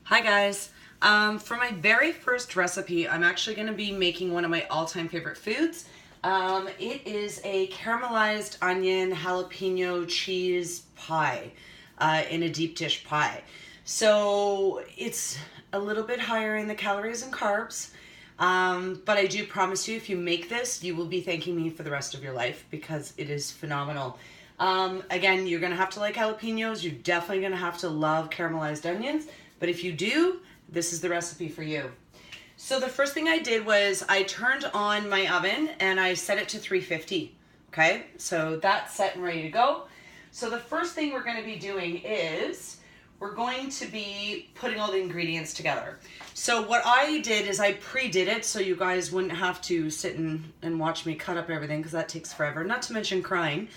Hi guys. For my very first recipe, I'm actually going to be making one of my all-time favorite foods. It is a caramelized onion jalapeno cheese pie in a deep dish pie. So it's a little bit higher in the calories and carbs, but I do promise you if you make this, you will be thanking me for the rest of your life because it is phenomenal. Again, you're going to have to like jalapenos. You're definitely going to have to love caramelized onions. But if you do, this is the recipe for you. So the first thing I did was I turned on my oven and I set it to 350. Okay, so that's set and ready to go. So the first thing we're going to be doing is we're going to be putting all the ingredients together. So what I did is I pre-did it so you guys wouldn't have to sit and watch me cut up everything because that takes forever, not to mention crying.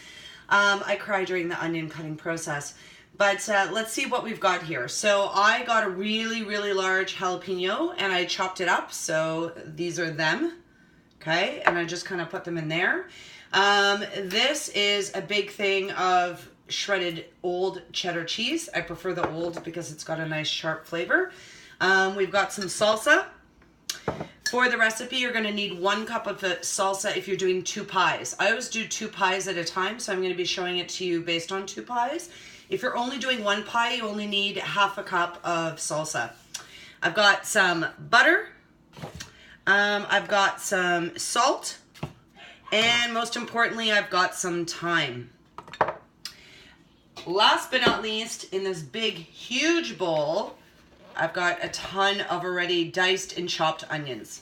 I cry during the onion cutting process. But let's see what we've got here. So I got a really, really large jalapeno and I chopped it up. So these are them, okay? And I just kind of put them in there. This is a big thing of shredded old cheddar cheese. I prefer the old because it's got a nice sharp flavor. We've got some salsa. For the recipe, you're going to need 1 cup of the salsa if you're doing 2 pies. I always do 2 pies at a time, so I'm going to be showing it to you based on 2 pies. If you're only doing 1 pie, you only need ½ cup of salsa. I've got some butter. I've got some salt. And most importantly, I've got some thyme. Last but not least, in this big, huge bowl, I've got a ton of already diced and chopped onions.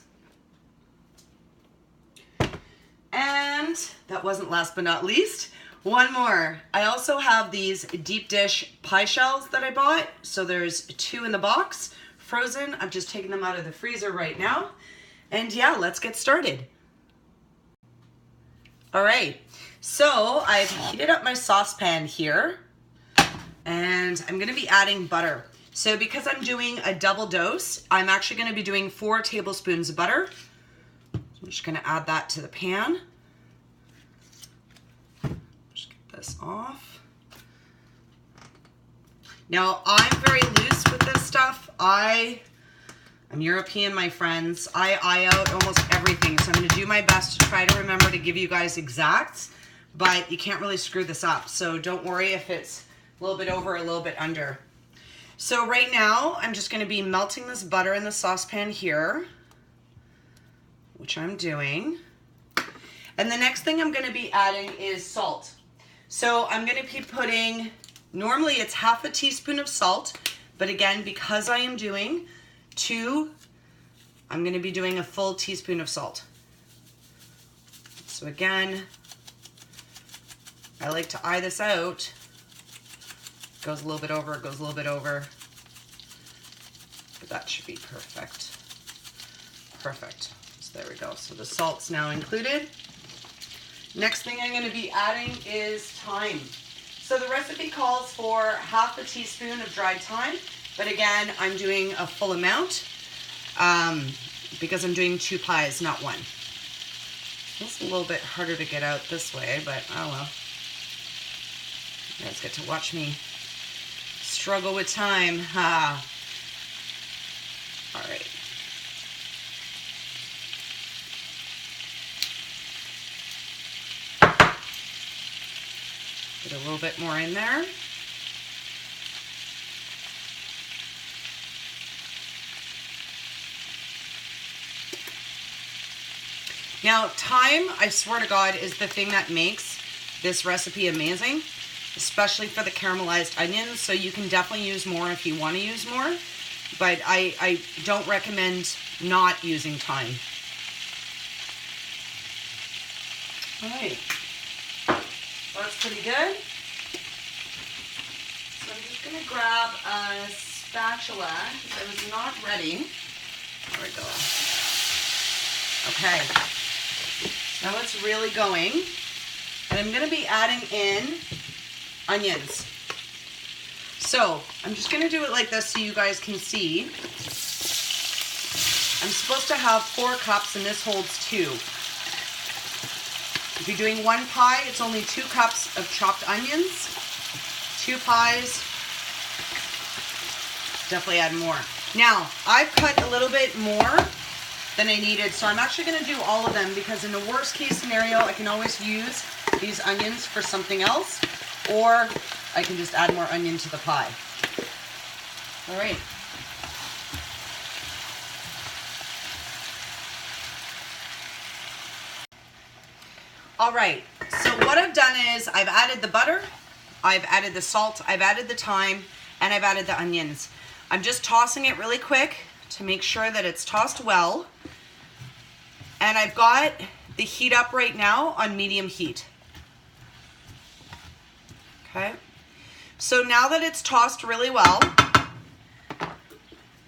And that wasn't last but not least. One more. I also have these deep dish pie shells that I bought. So there's 2 in the box, frozen. I've just taken them out of the freezer right now. And yeah, let's get started. All right, so I've heated up my saucepan here and I'm gonna be adding butter. So because I'm doing a double dose, I'm actually gonna be doing 4 tablespoons of butter. So I'm just gonna add that to the pan. This off. Now I'm very loose with this stuff. I'm European, my friends. I out almost everything, so I'm going to do my best to try to remember to give you guys exacts, but you can't really screw this up, so don't worry if it's a little bit over, a little bit under. So right now I'm just going to be melting this butter in the saucepan here, which I'm doing, and the next thing I'm going to be adding is salt. So I'm going to be putting, normally it's ½ teaspoon of salt, but again, because I am doing 2, I'm going to be doing a full teaspoon of salt. So again, I like to eye this out. Goes a little bit over, it goes a little bit over, but that should be perfect. Perfect. So there we go. So the salt's now included. Next thing I'm going to be adding is thyme. So the recipe calls for ½ teaspoon of dried thyme, but again, I'm doing a full amount because I'm doing 2 pies, not 1. It's a little bit harder to get out this way, but oh well. You guys get to watch me struggle with time. All right. Put a little bit more in there. Now, thyme, I swear to God, is the thing that makes this recipe amazing, especially for the caramelized onions. So you can definitely use more if you want to use more, but I don't recommend not using thyme. All right. That's pretty good. So I'm just going to grab a spatula because I was not ready. There we go. Okay. Now it's really going. And I'm going to be adding in onions. So I'm just going to do it like this so you guys can see. I'm supposed to have 4 cups and this holds 2. If you're doing 1 pie, it's only 2 cups of chopped onions. 2 pies, definitely add more. Now, I've cut a little bit more than I needed, so I'm actually gonna do all of them because in the worst case scenario, I can always use these onions for something else, or I can just add more onion to the pie. All right. All right, so what I've done is I've added the butter, I've added the salt, I've added the thyme, and I've added the onions. I'm just tossing it really quick to make sure that it's tossed well. And I've got the heat up right now on medium heat. Okay, so now that it's tossed really well,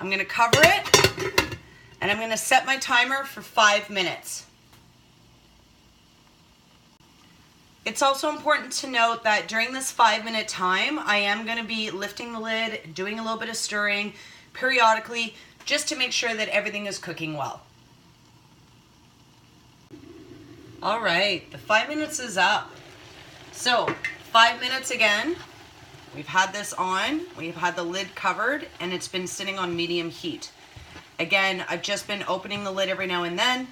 I'm gonna cover it and I'm gonna set my timer for 5 minutes. It's also important to note that during this 5-minute time, I am going to be lifting the lid, doing a little bit of stirring periodically, just to make sure that everything is cooking well. All right, the 5 minutes is up. So 5 minutes again, we've had this on, we've had the lid covered, and it's been sitting on medium heat. Again, I've just been opening the lid every now and then,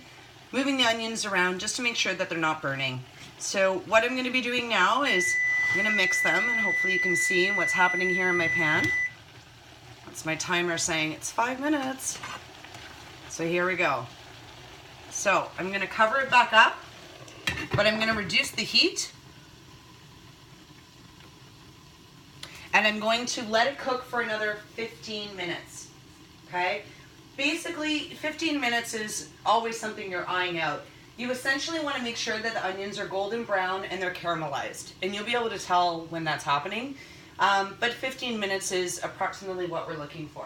moving the onions around just to make sure that they're not burning. So what I'm going to be doing now is I'm going to mix them, and hopefully you can see what's happening here in my pan. That's my timer saying it's 5 minutes. So here we go. So I'm going to cover it back up, but I'm going to reduce the heat. And I'm going to let it cook for another 15 minutes. Okay? Basically, 15 minutes is always something you're eyeing out. You essentially want to make sure that the onions are golden brown and they're caramelized. And you'll be able to tell when that's happening. But 15 minutes is approximately what we're looking for.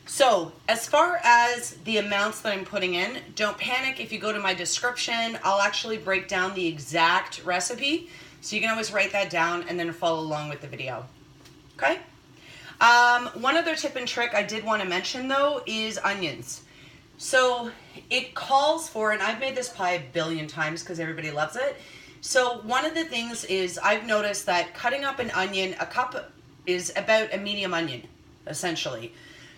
So as far as the amounts that I'm putting in, don't panic. If you go to my description, I'll actually break down the exact recipe. So you can always write that down and then follow along with the video. Okay? One other tip and trick I did want to mention though is onions. So it calls for, and I've made this pie a billion times because everybody loves it. So one of the things is I've noticed that cutting up an onion, a cup is about a medium onion, essentially.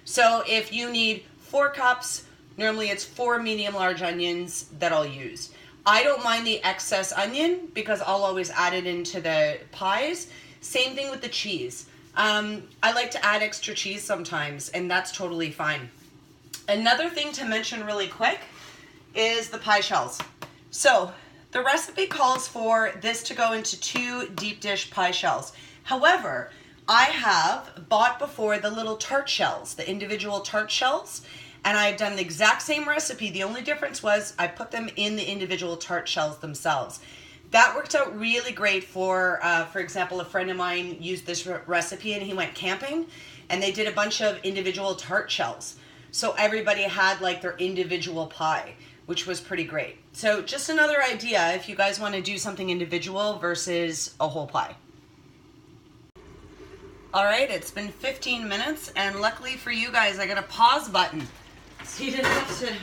So if you need 4 cups, normally it's 4 medium large onions that I'll use. I don't mind the excess onion because I'll always add it into the pies. Same thing with the cheese. I like to add extra cheese sometimes, and that's totally fine. Another thing to mention really quick is the pie shells. So the recipe calls for this to go into 2 deep dish pie shells. However, I have bought before the little tart shells, the individual tart shells, and I've done the exact same recipe. The only difference was I put them in the individual tart shells themselves. That worked out really great for example, a friend of mine used this recipe and he went camping and they did a bunch of individual tart shells. So everybody had like their individual pie, which was pretty great. So just another idea if you guys want to do something individual versus a whole pie. All right, it's been 15 minutes and luckily for you guys, I got a pause button. So you didn't have to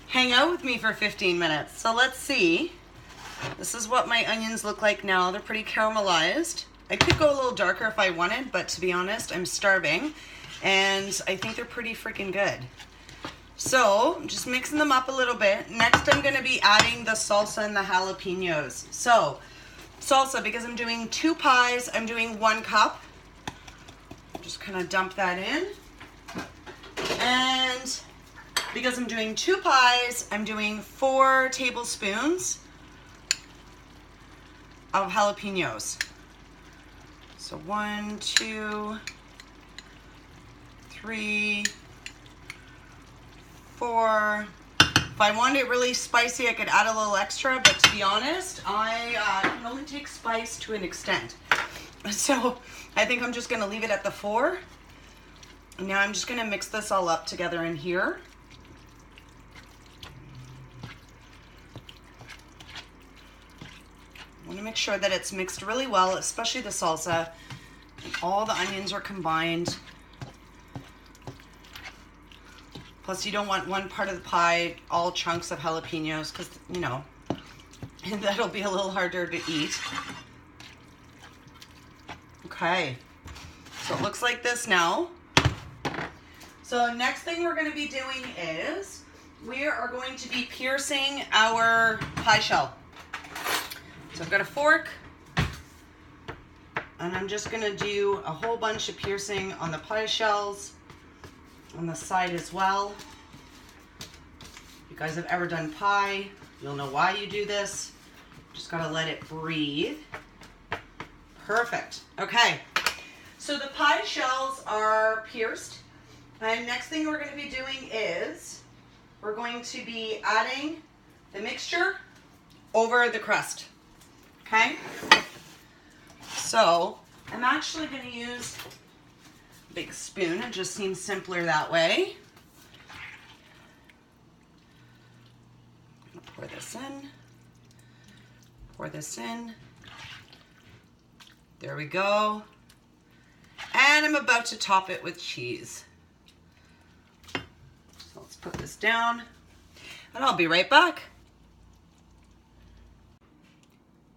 hang out with me for 15 minutes. So let's see. This is what my onions look like now. They're pretty caramelized. I could go a little darker if I wanted, but to be honest, I'm starving. And I think they're pretty freaking good. So just mixing them up a little bit. Next, I'm going to be adding the salsa and the jalapenos. So salsa, because I'm doing 2 pies, I'm doing 1 cup. Just kind of dump that in. And because I'm doing 2 pies, I'm doing 4 tablespoons of jalapenos. So 1, 2, 3, 4. If I wanted it really spicy, I could add a little extra, but to be honest, I can only take spice to an extent. So I think I'm just gonna leave it at the 4. And now I'm just gonna mix this all up together in here. I wanna make sure that it's mixed really well, especially the salsa. And all the onions are combined. Plus you don't want one part of the pie, all chunks of jalapenos, because, you know, that'll be a little harder to eat. Okay, so it looks like this now. So next thing we're going to be doing is we are going to be piercing our pie shell. So I've got a fork, and I'm just going to do a whole bunch of piercing on the pie shells, on the side as well. If you guys have ever done pie, you'll know why you do this. Just got to let it breathe. Perfect. Okay. So the pie shells are pierced. And next thing we're going to be doing is we're going to be adding the mixture over the crust. Okay? So I'm actually going to use a big spoon. It just seems simpler that way. Pour this in. Pour this in. There we go. And I'm about to top it with cheese. So let's put this down, and I'll be right back.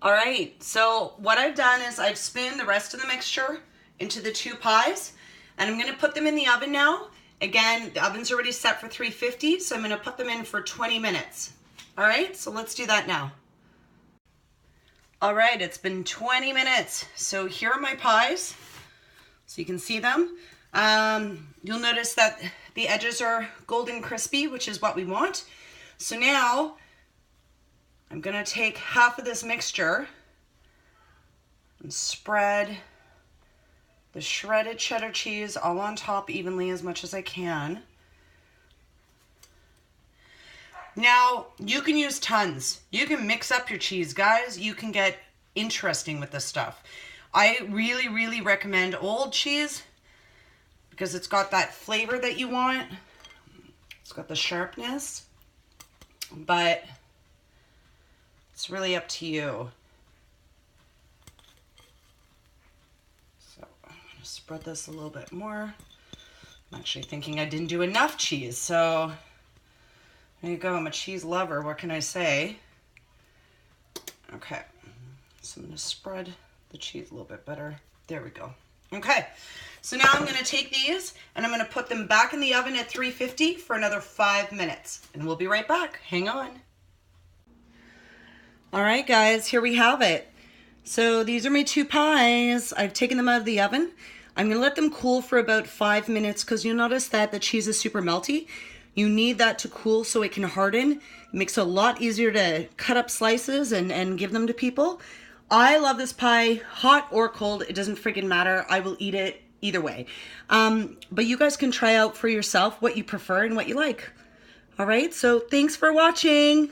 All right, so what I've done is I've spooned the rest of the mixture into the two pies, and I'm gonna put them in the oven now. Again, the oven's already set for 350, so I'm gonna put them in for 20 minutes. All right, so let's do that now. All right, it's been 20 minutes. So here are my pies. So you can see them. You'll notice that the edges are golden crispy, which is what we want. So now I'm gonna take half of this mixture and spread the shredded cheddar cheese all on top evenly as much as I can. Now, you can use tons. You can mix up your cheese, guys. You can get interesting with this stuff. I really, really recommend old cheese because it's got that flavor that you want. It's got the sharpness, but it's really up to you. So I'm gonna spread this a little bit more. I'm actually thinking I didn't do enough cheese, so there you go. I'm a cheese lover. What can I say? Okay, so I'm gonna spread the cheese a little bit better. There we go. Okay, so now I'm gonna take these and I'm gonna put them back in the oven at 350 for another 5 minutes, and we'll be right back. Hang on. All right, guys, here we have it. So these are my two pies. I've taken them out of the oven. I'm gonna let them cool for about 5 minutes because you'll notice that the cheese is super melty. You need that to cool so it can harden. It makes it a lot easier to cut up slices and give them to people. I love this pie, hot or cold. It doesn't freaking matter. I will eat it either way. But you guys can try out for yourself what you prefer and what you like. All right, so thanks for watching.